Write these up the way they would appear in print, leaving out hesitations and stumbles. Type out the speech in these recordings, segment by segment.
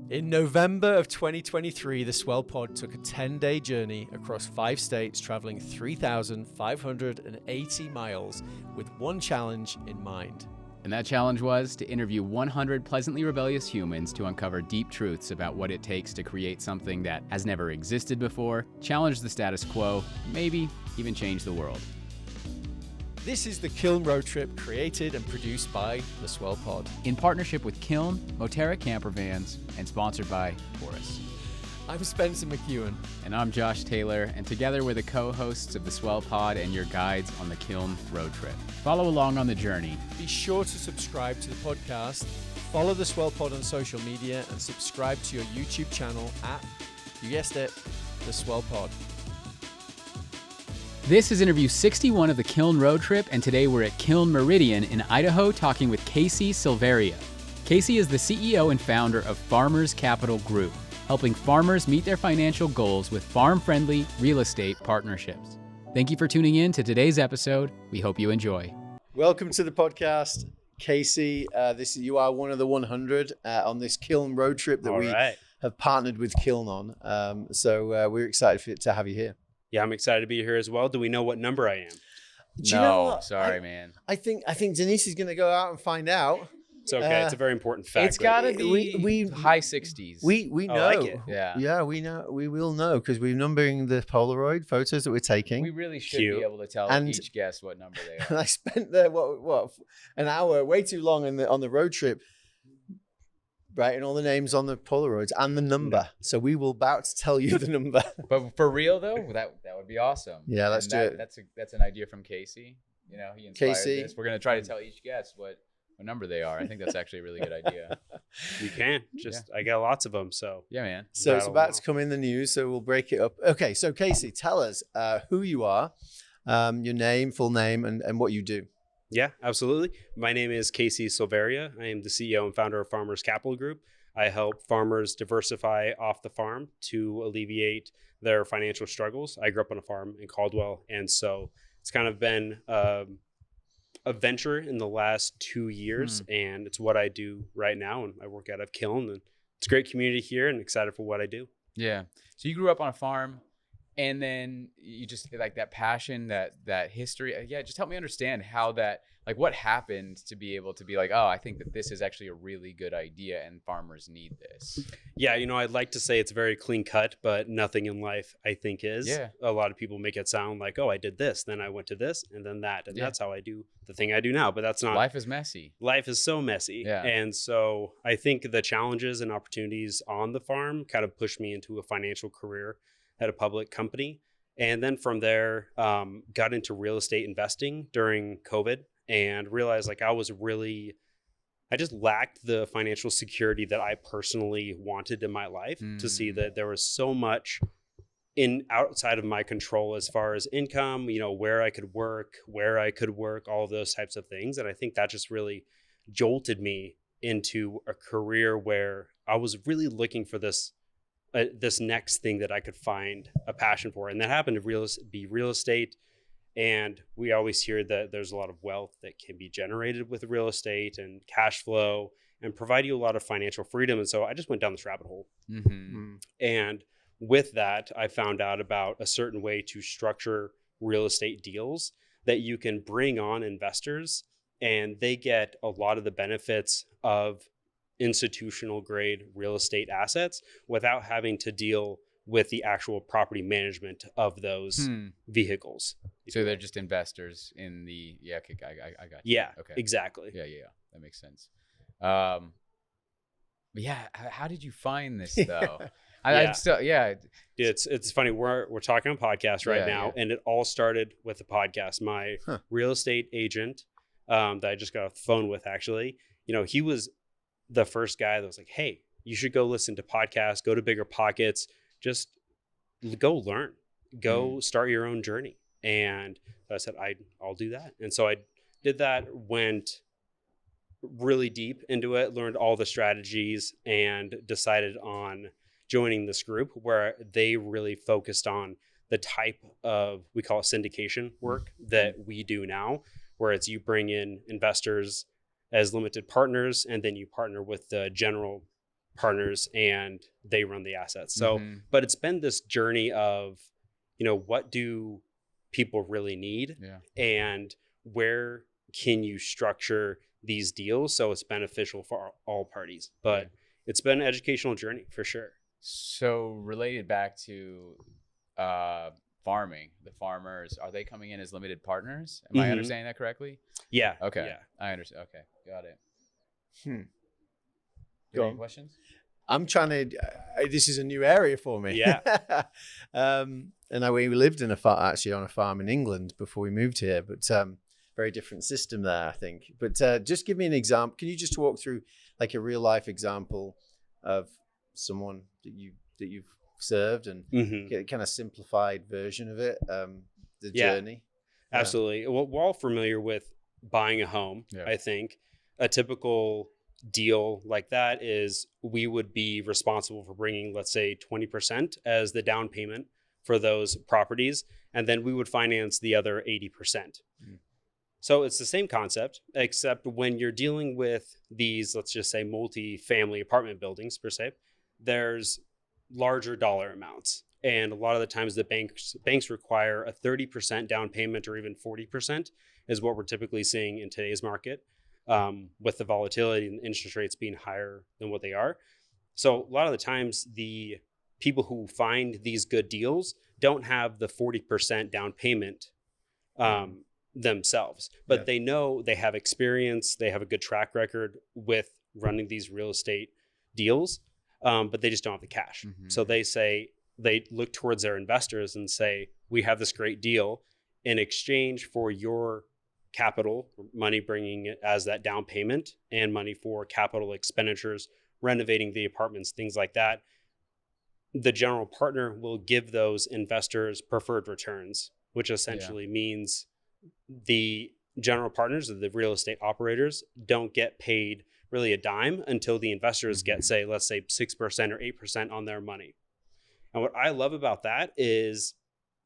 In November of 2023, the Swell Pod took a 10-day journey across 5 states, traveling 3,580 miles with one challenge in mind. And that challenge was to interview 100 pleasantly rebellious humans to uncover deep truths about what it takes to create something that has never existed before, challenge the status quo, maybe even change the world. This is the Kiln Road Trip, created and produced by the Swell Pod. In partnership with Kiln, Moterra Camper Vans, and sponsored by Taurus. I'm Spencer McKeown. And I'm Josh Taylor, and together we're the co-hosts of the Swell Pod and your guides on the Kiln Road Trip. Follow along on the journey. Be sure to subscribe to the podcast, follow the Swell Pod on social media, and subscribe to your YouTube channel at, you guessed it, the Swell Pod. This is interview 61 of the Kiln Road Trip, and today we're at Kiln Meridian in Idaho talking with Casey Silveria. Casey is the CEO and founder of Farmers Capital Group, helping farmers meet their financial goals with farm-friendly real estate partnerships. Thank you for tuning in to today's episode. We hope you enjoy. Welcome to the podcast, Casey. You are one of the 100 on this Kiln Road Trip that have partnered with Kiln on. So we're excited to have you here. Yeah, I'm excited to be here as well. Do we know what number I am? Sorry, man. I think Denise is going to go out and find out. It's okay. It's a very important fact. It's got to be we high 60s. We know. I like it. Yeah, we know. We will know because we're numbering the Polaroid photos that we're taking. We really should be able to tell each guest what number they are. And I spent there an hour, way too long on the road trip, writing all the names on the Polaroids and the number. So we will about to tell you the number. But for real though, that would be awesome. Yeah, let's do it. That's an idea from Casey. You know, he inspired Casey. this. We're gonna try to tell each guest what number they are. I think that's actually a really good idea. You can. I got lots of them. So yeah, man. So it's about to come in the news. So we'll break it up. Okay, so Casey, tell us who you are, your name, full name, and what you do. Yeah, absolutely. My name is Casey Silveria. I am the CEO and founder of Farmers Capital Group. I help farmers diversify off the farm to alleviate their financial struggles. I grew up on a farm in Caldwell, and so it's kind of been a venture in the last 2 years, and it's what I do right now, and I work out of Kiln, and it's a great community here, and excited for what I do. Yeah. So you grew up on a farm, and then you just like that passion, that history. Yeah, just help me understand how that, like what happened to be able to be like, oh, I think that this is actually a really good idea and farmers need this. Yeah, I'd like to say it's very clean cut, but nothing in life I think is. Yeah. A lot of people make it sound like, oh, I did this, then I went to this, and then that, and that's how I do the thing I do now. But that's not. Life is messy. Life is so messy. Yeah. And so I think the challenges and opportunities on the farm kind of pushed me into a financial career at a public company. And then from there, got into real estate investing during COVID and realized like I just lacked the financial security that I personally wanted in my life, to see that there was so much outside of my control as far as income, where I could work, all of those types of things. And I think that just really jolted me into a career where I was really looking for this next thing that I could find a passion for. And that happened to be real estate. And we always hear that there's a lot of wealth that can be generated with real estate and cash flow and provide you a lot of financial freedom. And so I just went down this rabbit hole. And with that, I found out about a certain way to structure real estate deals that you can bring on investors and they get a lot of the benefits of institutional grade real estate assets without having to deal with the actual property management of those vehicles. So they're just investors in the, okay, I got you. Yeah, okay. Exactly. Yeah, that makes sense. But yeah, how did you find this though? It's funny. We're talking on podcast right now, and it all started with the podcast. My real estate agent that I just got off the phone with, actually, he was the first guy that was like, hey, you should go listen to podcasts, go to Bigger Pockets, just go learn, go start your own journey. And I said, I'll do that. And so I did that, went really deep into it, learned all the strategies, and decided on joining this group where they really focused on the type of, we call it syndication work that we do now, where it's you bring in investors as limited partners, and then you partner with the general partners and they run the assets. So, but it's been this journey of, what do people really need and where can you structure these deals so it's beneficial for all parties. But it's been an educational journey for sure. So related back to farming, the farmers, are they coming in as limited partners? Am I understanding that correctly? Yeah. Okay. Yeah. I understand. Okay. Got it. Go on. Any questions? I'm trying to, this is a new area for me. Yeah. And we lived in actually on a farm in England before we moved here, but very different system there, I think. But just give me an example. Can you just walk through like a real life example of someone that you've served and get a kind of simplified version of it, the journey? Absolutely. Well, we're all familiar with buying a home. I think a typical deal like that is we would be responsible for bringing, let's say, 20% as the down payment for those properties, and then we would finance the other 80%. So it's the same concept, except when you're dealing with these, let's just say, multi-family apartment buildings per se, there's larger dollar amounts. And a lot of the times the banks require a 30% down payment, or even 40% is what we're typically seeing in today's market, with the volatility and interest rates being higher than what they are. So a lot of the times the people who find these good deals don't have the 40% down payment themselves, but they know they have experience, they have a good track record with running these real estate deals, but they just don't have the cash. So they look towards their investors and say, we have this great deal in exchange for your capital, money bringing it as that down payment, and money for capital expenditures, renovating the apartments, things like that. The general partner will give those investors preferred returns, which essentially means the general partners, or the real estate operators, don't get paid really a dime until the investors get, let's say 6% or 8% on their money. And what I love about that is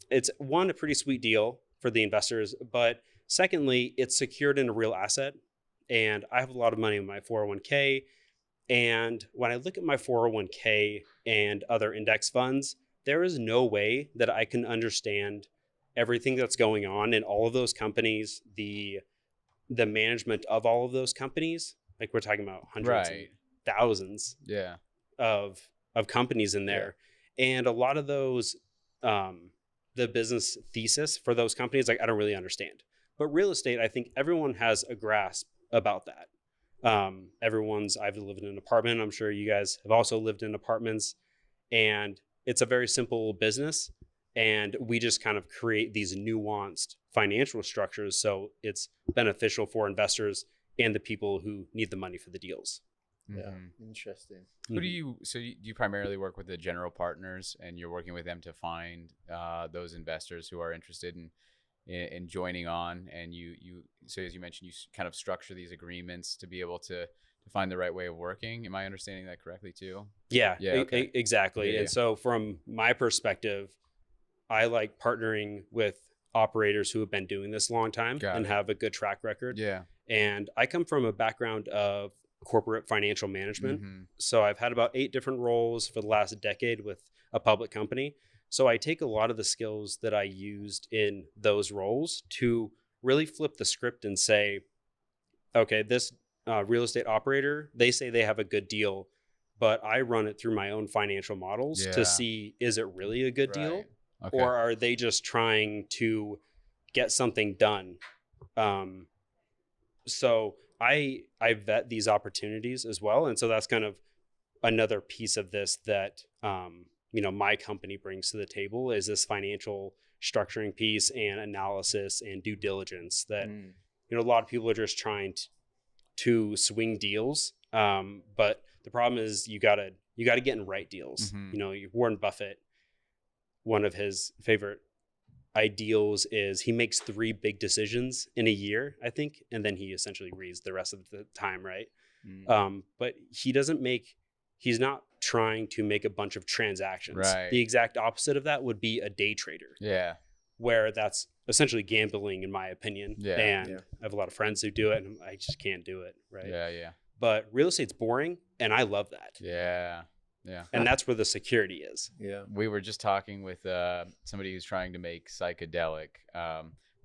it's, one, a pretty sweet deal for the investors, but secondly, it's secured in a real asset. And I have a lot of money in my 401k. And when I look at my 401k and other index funds, there is no way that I can understand everything that's going on in all of those companies, the management of all of those companies. Like, we're talking about hundreds and thousands of companies in there. And a lot of those, the business thesis for those companies, like, I don't really understand. But real estate, I think everyone has a grasp about that. I've lived in an apartment. I'm sure you guys have also lived in apartments, and it's a very simple business. And we just kind of create these nuanced financial structures so it's beneficial for investors and the people who need the money for the deals. Interesting. Who do you primarily work with the general partners, and you're working with them to find those investors who are interested in joining on, and so as you mentioned, you kind of structure these agreements to be able to find the right way of working. Am I understanding that correctly too? Okay. Exactly. And so from my perspective, I like partnering with operators who have been doing this a long time and have a good track record. And I come from a background of corporate financial management. So I've had about 8 different roles for the last decade with a public company. So I take a lot of the skills that I used in those roles to really flip the script and say, okay, this real estate operator, they say they have a good deal, but I run it through my own financial models to see, is it really a good deal? Or are they just trying to get something done? So I vet these opportunities as well. And so that's kind of another piece of this that, my company brings to the table, is this financial structuring piece and analysis and due diligence that, a lot of people are just trying to swing deals. But the problem is you gotta get in right deals. Warren Buffett, one of his favorite ideals is he makes 3 big decisions in a year, I think, and then he essentially reads the rest of the time, right? But he's not trying to make a bunch of transactions. The exact opposite of that would be a day trader. Where that's essentially gambling, in my opinion. And I have a lot of friends who do it, and I just can't do it, right? but real estate's boring, and I love that. Yeah. And that's where the security is. Yeah. We were just talking with somebody who's trying to make psychedelic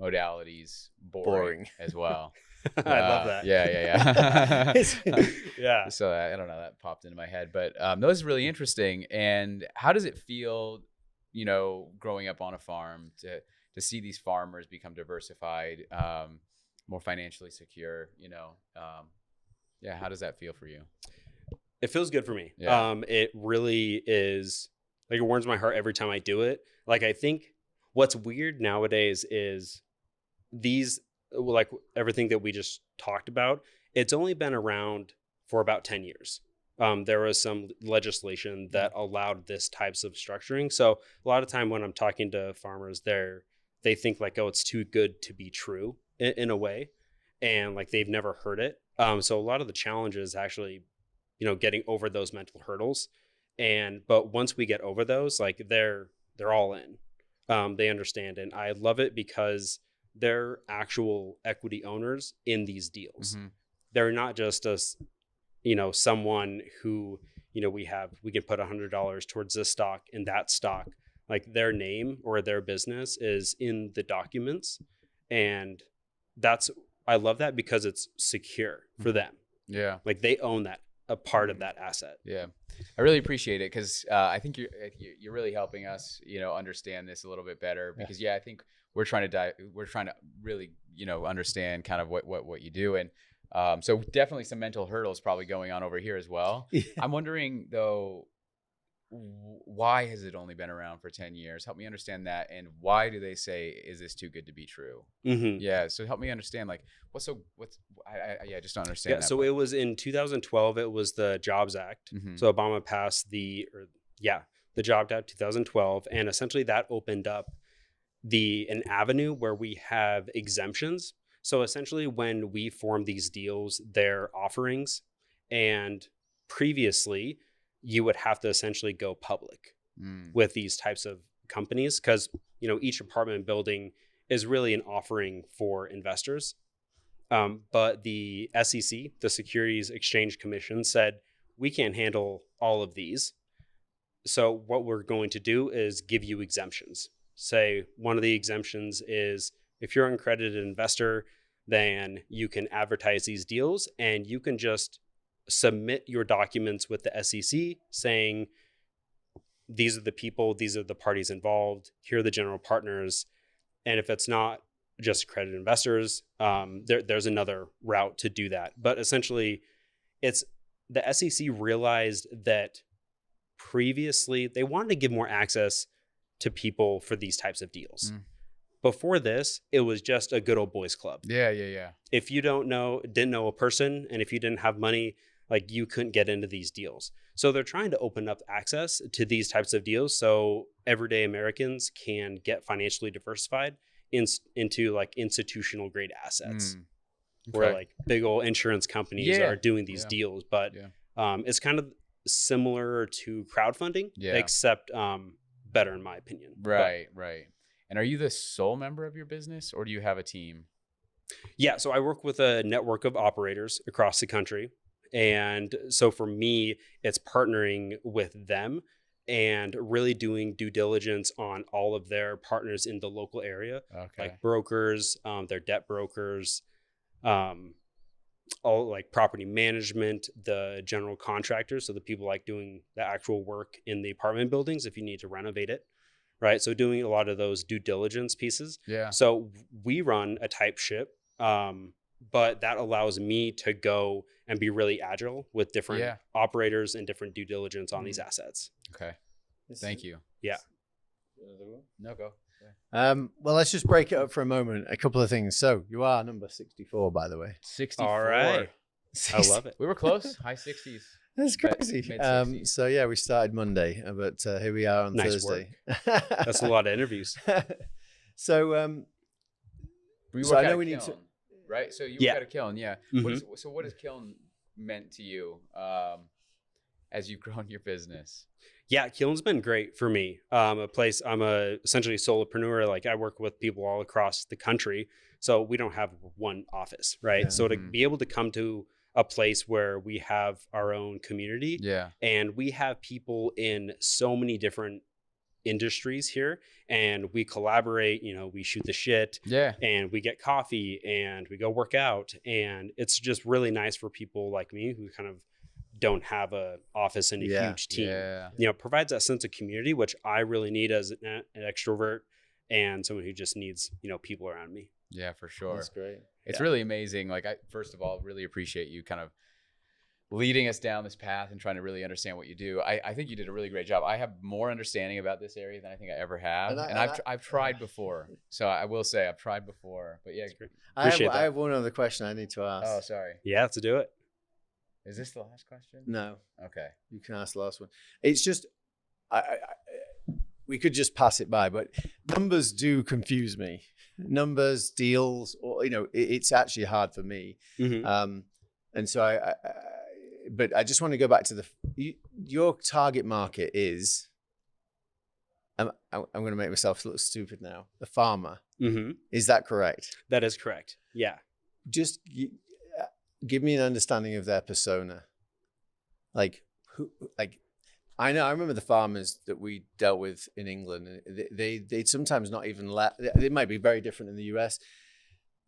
modalities boring as well. I love that. Yeah. Yeah. So I don't know, that popped into my head, but that was really interesting. And how does it feel, growing up on a farm to see these farmers become diversified, more financially secure, how does that feel for you? It feels good for me. Yeah. It really is, like, it warms my heart every time I do it. Like, I think what's weird nowadays is like everything that we just talked about, it's only been around for about 10 years. There was some legislation that allowed this types of structuring. So a lot of time when I'm talking to farmers, they think like, oh, it's too good to be true in a way. And like, they've never heard it. So a lot of the challenges actually, getting over those mental hurdles. But once we get over those, like they're all in. They understand. And I love it because they're actual equity owners in these deals. Mm-hmm. They're not just someone who, we can put $100 towards this stock and that stock. Like, their name or their business is in the documents. And I love that because it's secure for them. Yeah. Like, they own a part of that asset. Yeah. I really appreciate it because I think you're really helping us, understand this a little bit better, because I think we're trying to really, understand kind of what you do. And so definitely some mental hurdles probably going on over here as well. Yeah. I'm wondering though, why has it only been around for 10 years? Help me understand that. And why do they say, is this too good to be true? Mm-hmm. Yeah. So help me understand, like, I just don't understand. Yeah. So it was in 2012, it was the Jobs Act. Mm-hmm. So Obama passed the Jobs Act 2012. And essentially that opened up an avenue where we have exemptions. So essentially when we form these deals, they're offerings, and previously you would have to essentially go public with these types of companies, because each apartment building is really an offering for investors. But the SEC, the Securities Exchange Commission, said we can't handle all of these. So what we're going to do is give you exemptions. Say one of the exemptions is, if you're an accredited investor, then you can advertise these deals, and you can just submit your documents with the SEC saying, these are the people, these are the parties involved, here are the general partners. And if it's not just accredited investors, there's another route to do that. But essentially, the SEC realized that previously they wanted to give more access to people for these types of deals. Before this, it was just a good old boys club. Yeah. If you didn't know a person, and if you didn't have money, like, you couldn't get into these deals. So they're trying to open up access to these types of deals so everyday Americans can get financially diversified into like institutional grade assets, where like big old insurance companies are doing these deals. But it's kind of similar to crowdfunding, except better in my opinion. Right. And are you the sole member of your business, or do you have a team? Yeah, so I work with a network of operators across the country. And so for me, it's partnering with them and really doing due diligence on all of their partners in the local area, like brokers, their debt brokers, all like property management, the general contractors. So the people like doing the actual work in the apartment buildings if you need to renovate it. Right. So doing a lot of those due diligence pieces. Yeah. So we run a type ship, but that allows me to go and be really agile with different operators and different due diligence on these assets. Okay. Thank you. Yeah. No, go. Well, let's just break it up for a moment. A couple of things. So you are number 64, by the way. 64. All right. 60. I love it. We were close. High 60s. That's crazy. So yeah, we started Monday, but here we are on Thursday. That's a lot of interviews. So I know we need to, right? So you work at a kiln, yeah. Mm-hmm. What has kiln meant to you as you've grown your business? Yeah, Kiln's been great for me. I'm essentially a solopreneur. Like, I work with people all across the country, so we don't have one office, right? Yeah. So to be able to come to a place where we have our own community. Yeah. And we have people in so many different industries here, and we collaborate, we shoot the shit, and we get coffee and we go work out. And it's just really nice for people like me who kind of don't have a office and a huge team. Provides that sense of community, which I really need as an extrovert and someone who just needs, people around me. Yeah, for sure. That's great. It's really amazing. Like, I first of all really appreciate you kind of leading us down this path and trying to really understand what you do. I think you did a really great job. I have more understanding about this area than I think I ever have. And I've tried before. So I will say I've tried before. But yeah, I have one other question I need to ask. Oh, sorry. Yeah, let's do it. Is this the last question? No. Okay. You can ask the last one. It's just, we could just pass it by, but numbers do confuse me. Numbers, deals, or, it's actually hard for me. Mm-hmm. And so but I just want to go back to your target market is, I'm going to make myself look stupid now, the farmer. Mm-hmm. Is that correct? That is correct. Yeah. Just give me an understanding of their persona. Like, I remember the farmers that we dealt with in England. They'd sometimes not even left. It might be very different in the US.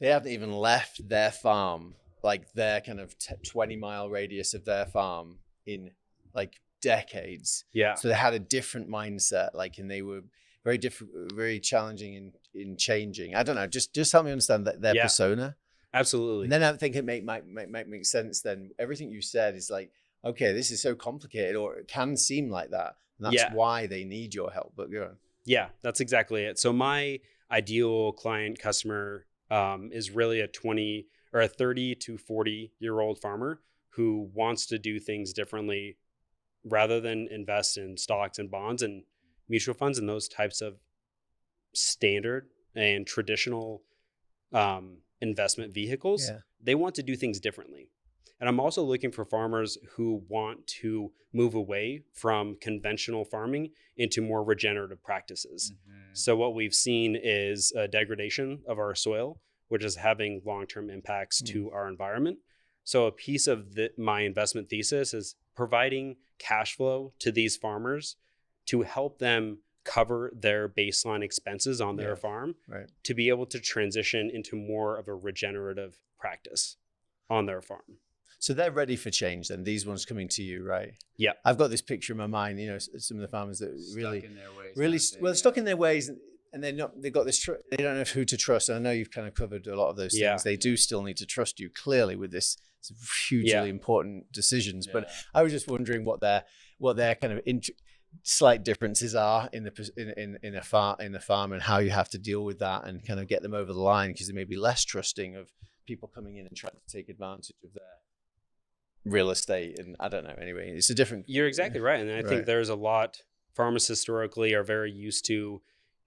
They haven't even left their farm, like their kind of 20-mile radius of their farm, in like decades. Yeah. So they had a different mindset, and they were very different, very challenging in changing. I don't know. Just help me understand their persona. Absolutely. And then I think it might make sense. Then everything you said is like, okay, this is so complicated, or it can seem like that. And that's why they need your help. But go on. Yeah, that's exactly it. So my ideal client customer is really a 30 to 40-year-old farmer who wants to do things differently rather than invest in stocks and bonds and mutual funds and those types of standard and traditional investment vehicles. Yeah. They want to do things differently. And I'm also looking for farmers who want to move away from conventional farming into more regenerative practices. Mm-hmm. So what we've seen is a degradation of our soil, which is having long-term impacts to our environment. So a piece of my investment thesis is providing cash flow to these farmers to help them cover their baseline expenses on their farm, to be able to transition into more of a regenerative practice on their farm. So they're ready for change then, these ones coming to you, right? Yeah. I've got this picture in my mind, some of the farmers that stuck in their ways, and they've got this, they don't know who to trust. And I know you've kind of covered a lot of those things. They do still need to trust you clearly with this. It's hugely important decisions. Yeah. But I was just wondering what their kind of slight differences are in the farm and how you have to deal with that and kind of get them over the line, because they may be less trusting of people coming in and trying to take advantage of their real estate. And I don't know, anyway, it's a different. You're exactly right. And I think there's a lot, farmers historically are very used to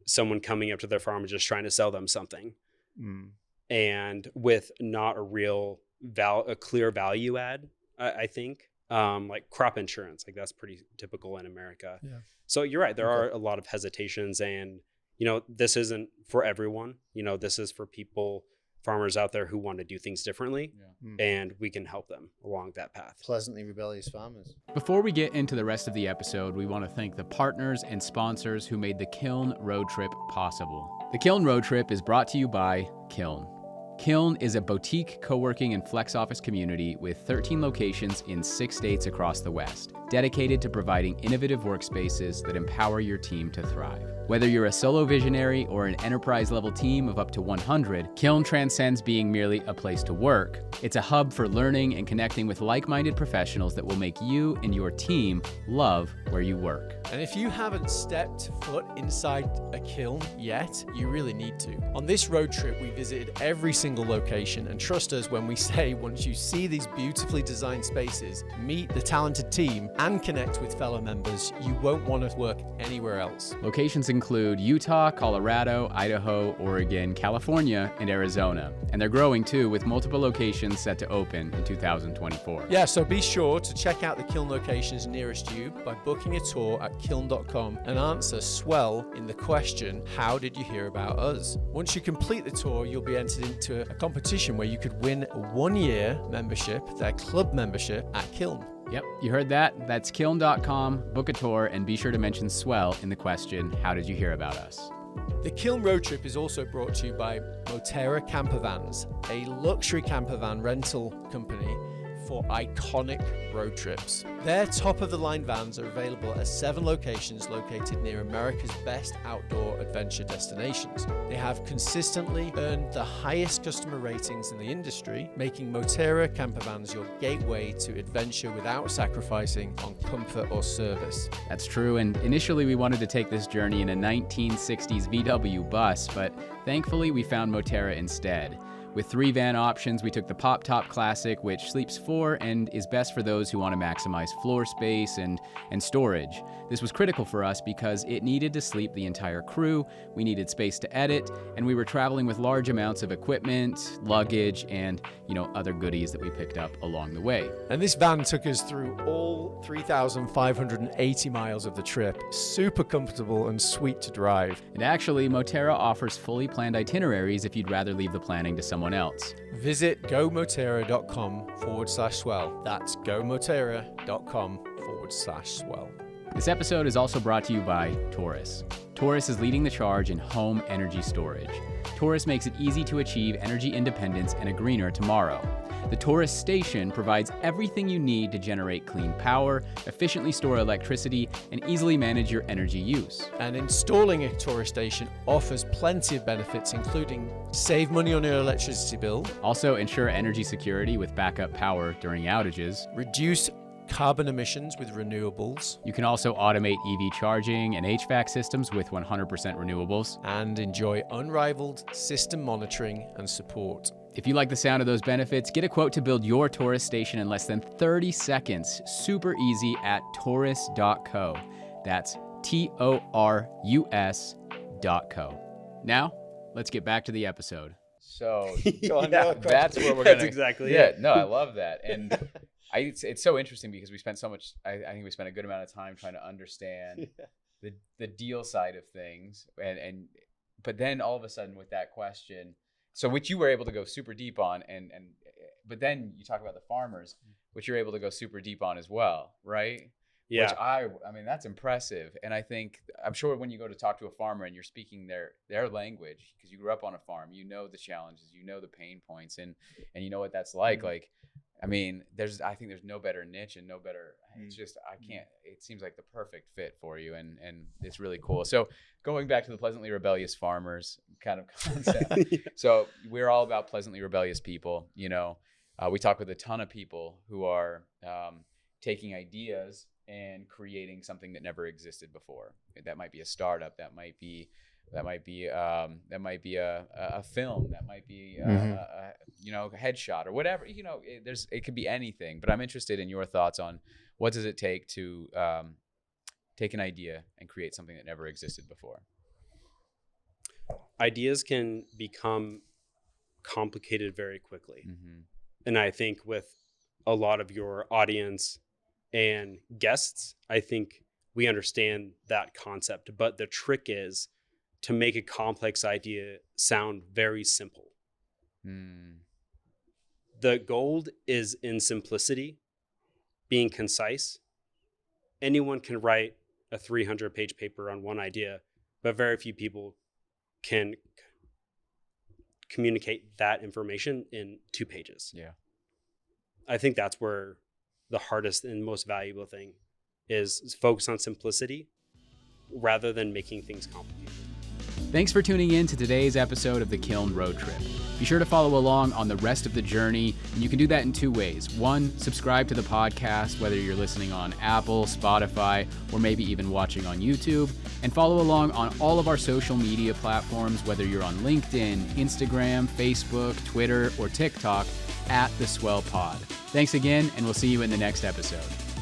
someone coming up to their farm and just trying to sell them something. And with not a clear value add, I think, like crop insurance, like that's pretty typical in America. Yeah. So you're right. There are a lot of hesitations, and, this isn't for everyone. This is for farmers out there who want to do things differently, and we can help them along that path. Pleasantly rebellious farmers. Before we get into the rest of the episode, we want to thank the partners and sponsors who made the Kiln Road Trip possible. The Kiln Road Trip is brought to you by Kiln. Kiln is a boutique co-working and flex office community with 13 locations in 6 states across the West, dedicated to providing innovative workspaces that empower your team to thrive. Whether you're a solo visionary or an enterprise-level team of up to 100, Kiln transcends being merely a place to work. It's a hub for learning and connecting with like-minded professionals that will make you and your team love where you work. And if you haven't stepped foot inside a kiln yet, you really need to. On this road trip, we visited every single location, and trust us when we say once you see these beautifully designed spaces, meet the talented team, and connect with fellow members, you won't want to work anywhere else. Locations include Utah, Colorado, Idaho, Oregon, California, and Arizona. And they're growing too, with multiple locations set to open in 2024. Yeah, so be sure to check out the Kiln locations nearest you by booking a tour at kiln.com and answer Swell in the question, how did you hear about us? Once you complete the tour, you'll be entered into a competition where you could win a 1-year membership, their club membership at Kiln. Yep, you heard that. That's kiln.com, book a tour, and be sure to mention Swell in the question, how did you hear about us? The Kiln Road Trip is also brought to you by Moterra Campervans, a luxury campervan rental company for iconic road trips. Their top-of-the-line vans are available at 7 locations located near America's best outdoor adventure destinations. They have consistently earned the highest customer ratings in the industry, making Moterra Campervans your gateway to adventure without sacrificing on comfort or service. That's true, and initially we wanted to take this journey in a 1960s VW bus, but thankfully we found Moterra instead. With 3 van options, we took the Pop Top Classic, which sleeps 4 and is best for those who want to maximize floor space and storage. This was critical for us because it needed to sleep the entire crew, we needed space to edit, and we were traveling with large amounts of equipment, luggage, and other goodies that we picked up along the way. And this van took us through all 3,580 miles of the trip. Super comfortable and sweet to drive. And actually, Moterra offers fully planned itineraries if you'd rather leave the planning to someone else. Visit gomoterra.com/swell. That's gomoterra.com/swell. This episode is also brought to you by Taurus. Taurus is leading the charge in home energy storage. Taurus makes it easy to achieve energy independence and a greener tomorrow. The Taurus station provides everything you need to generate clean power, efficiently store electricity, and easily manage your energy use. And installing a Taurus station offers plenty of benefits, including save money on your electricity bill, also ensure energy security with backup power during outages, reduce carbon emissions with renewables. You can also automate EV charging and HVAC systems with 100% renewables, and enjoy unrivaled system monitoring and support. If you like the sound of those benefits, get a quote to build your Taurus station in less than 30 seconds. Super easy at taurus.co. That's TORUS.co. Now, let's get back to the episode. So, that's where we're going to... That's exactly it. No, I love that. And it's so interesting because we spent so much, I think we spent a good amount of time trying to understand the deal side of things. But then all of a sudden with that question, so which you were able to go super deep on, but then you talk about the farmers, which you're able to go super deep on as well, right? Yeah. Which I mean, that's impressive. And I'm sure when you go to talk to a farmer and you're speaking their language, because you grew up on a farm, you know the challenges, you know the pain points, and you know what that's like. Mm-hmm. Like, I mean, I think there's no better niche and no better, it's just, it seems like the perfect fit for you, and it's really cool. So going back to the Pleasantly Rebellious Farmers kind of concept. So we're all about pleasantly rebellious people. We talk with a ton of people who are taking ideas and creating something that never existed before. That might be a startup. That might be a film. That might be a headshot or whatever. It could be anything. But I'm interested in your thoughts on what does it take to take an idea and create something that never existed before. Ideas can become complicated very quickly. Mm-hmm. And I think with a lot of your audience and guests, I think we understand that concept. But the trick is to make a complex idea sound very simple. The gold is in simplicity, being concise. Anyone can write a 300-page paper on one idea, but very few people can communicate that information in 2 pages. Yeah. I think that's where the hardest and most valuable thing is focus on simplicity rather than making things complicated. Thanks for tuning in to today's episode of the Kiln Road Trip. Be sure to follow along on the rest of the journey, and you can do that in 2 ways. 1, subscribe to the podcast, whether you're listening on Apple, Spotify, or maybe even watching on YouTube, and follow along on all of our social media platforms, whether you're on LinkedIn, Instagram, Facebook, Twitter, or TikTok, at the Swell Pod. Thanks again, and we'll see you in the next episode.